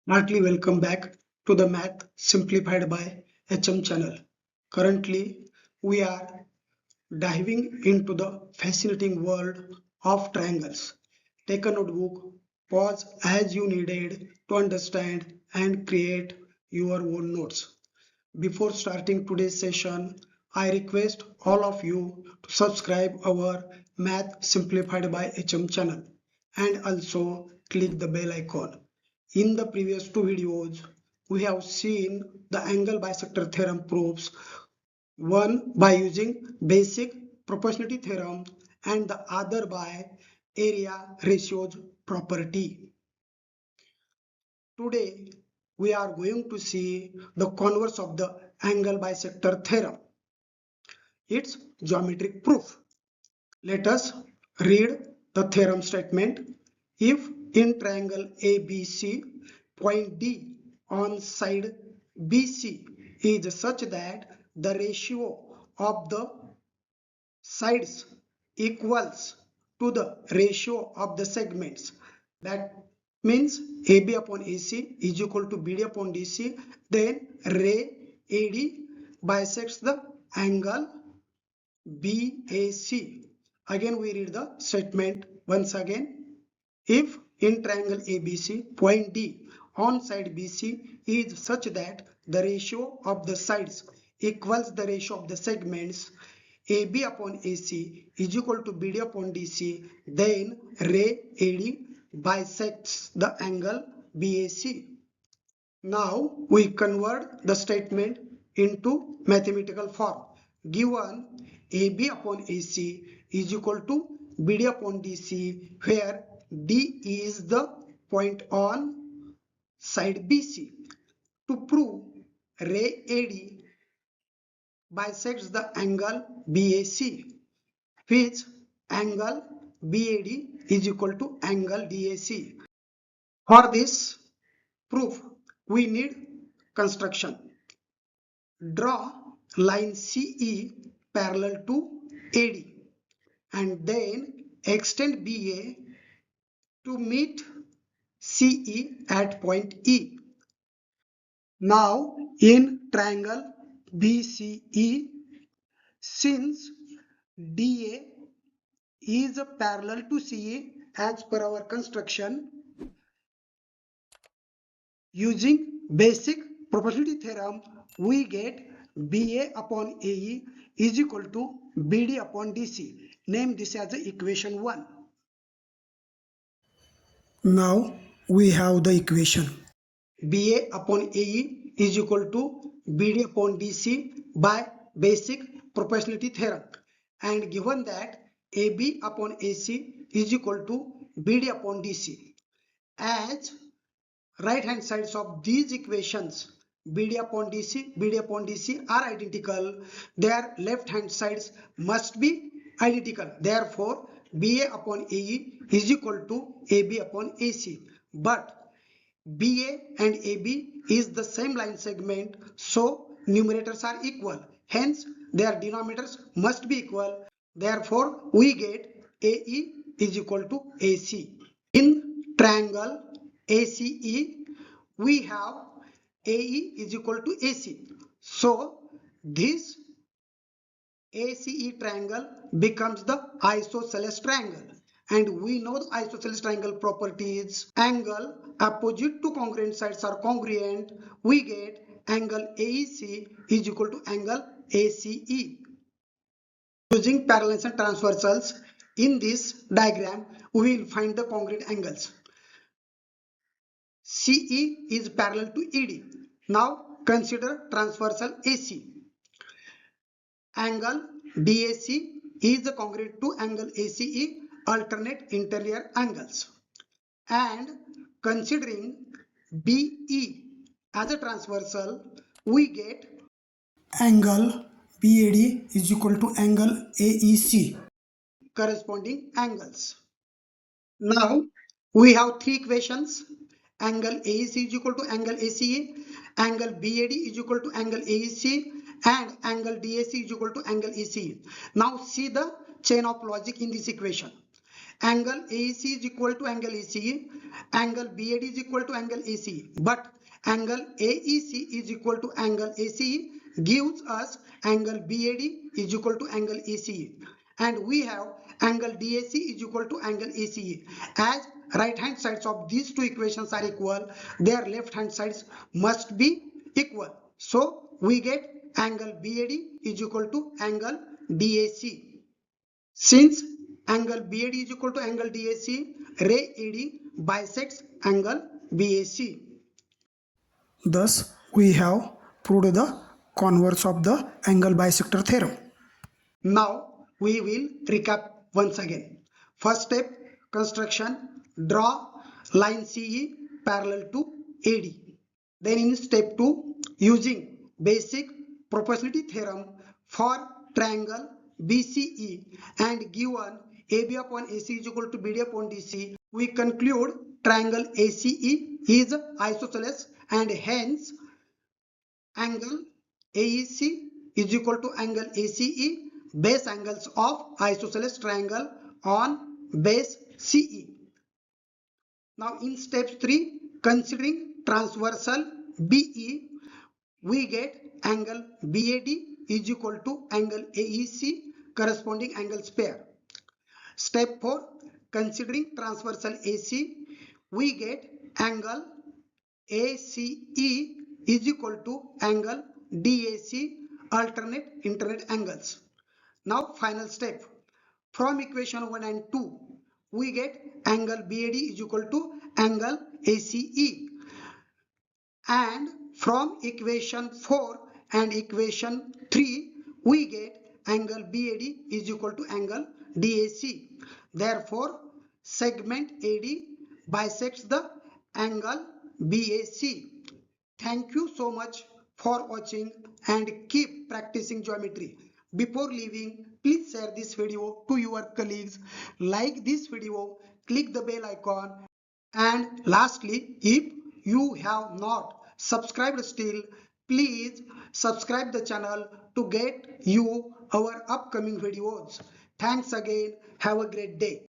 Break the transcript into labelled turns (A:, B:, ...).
A: Heartily welcome back to the Math Simplified by HM channel. Currently, we are diving into the fascinating world of triangles. Take a notebook, pause as you needed to understand and create your own notes. Before starting today's session, I request all of you to subscribe our Math Simplified by HM channel and also click the bell icon. In the previous two videos, we have seen the angle bisector theorem proofs, one by using basic proportionality theorem and the other by area ratios property. Today, we are going to see the converse of the angle bisector theorem, its geometric proof. Let us read the theorem statement. If in triangle ABC, point D on side BC is such that the ratio of the sides equals to the ratio of the segments, that means AB upon AC is equal to BD upon DC, then ray AD bisects the angle BAC. Again we read the statement once again. If in triangle ABC, point D on side BC is such that the ratio of the sides equals the ratio of the segments, AB upon AC is equal to BD upon DC, then ray AD bisects the angle BAC. Now we convert the statement into mathematical form. Given AB upon AC is equal to BD upon DC, where D is the point on side BC. To prove ray AD bisects the angle BAC, which angle BAD is equal to angle DAC. For this proof, we need construction. Draw line CE parallel to AD and then extend BA to meet CE at point E. Now in triangle BCE, since DA is parallel to CE as per our construction, using basic proportionality theorem, we get BA upon AE is equal to BD upon DC. Name this as the equation 1. Now we have the equation. BA upon AE is equal to BD upon DC by basic proportionality theorem. And given that AB upon AC is equal to BD upon DC. As right hand sides of these equations BD upon DC are identical, their left hand sides must be identical. Therefore BA upon AE is equal to AB upon AC, but BA and AB is the same line segment, so numerators are equal, hence their denominators must be equal. Therefore we get AE is equal to AC. In triangle ACE, we have AE is equal to AC. So this ACE triangle becomes the isosceles triangle. And we know the isosceles triangle properties. Angle opposite to congruent sides are congruent. We get angle AEC is equal to angle ACE. Using parallels and transversals, in this diagram, we will find the congruent angles. CE is parallel to ED. Now consider transversal AC. Angle DAC is congruent to angle ACE, alternate interior angles. And considering BE as a transversal, we get angle BAD is equal to angle AEC, corresponding angles. Now we have three equations. Angle AEC is equal to angle ACE, angle BAD is equal to angle AEC, and angle DAC is equal to angle ACE. Now see the chain of logic in this equation. angle AEC is equal to angle ACE, angle BAD is equal to angle ACE, but angle AEC is equal to angle ACE gives us angle BAD is equal to angle ACE, and we have angle DAC is equal to angle ACE. As right hand sides of these two equations are equal, their left hand sides must be equal. So we get angle BAD is equal to angle DAC. Since angle BAD is equal to angle DAC, ray AD bisects angle BAC. Thus, we have proved the converse of the angle bisector theorem. Now, we will recap once again. First step, construction, draw line CE parallel to AD. Then in step 2, using basic proportionality theorem for triangle BCE and given AB upon AC is equal to BD upon DC, we conclude triangle ACE is isosceles and hence angle AEC is equal to angle ACE, base angles of isosceles triangle on base CE. Now in step 3, considering transversal BE, we get angle BAD is equal to angle AEC corresponding angles pair. Step 4, considering transversal AC, we get angle ACE is equal to angle DAC alternate internet angles. Now final step, from equation 1 and 2, we get angle BAD is equal to angle ACE, and from equation 4 and equation 3 we get angle BAD is equal to angle DAC. Therefore segment AD bisects the angle BAC. Thank you so much for watching and keep practicing geometry. Before leaving, please share this video to your colleagues, like this video, click the bell icon, and lastly, if you have not subscribed still, please subscribe the channel to get you our upcoming videos. Thanks again. Have a great day.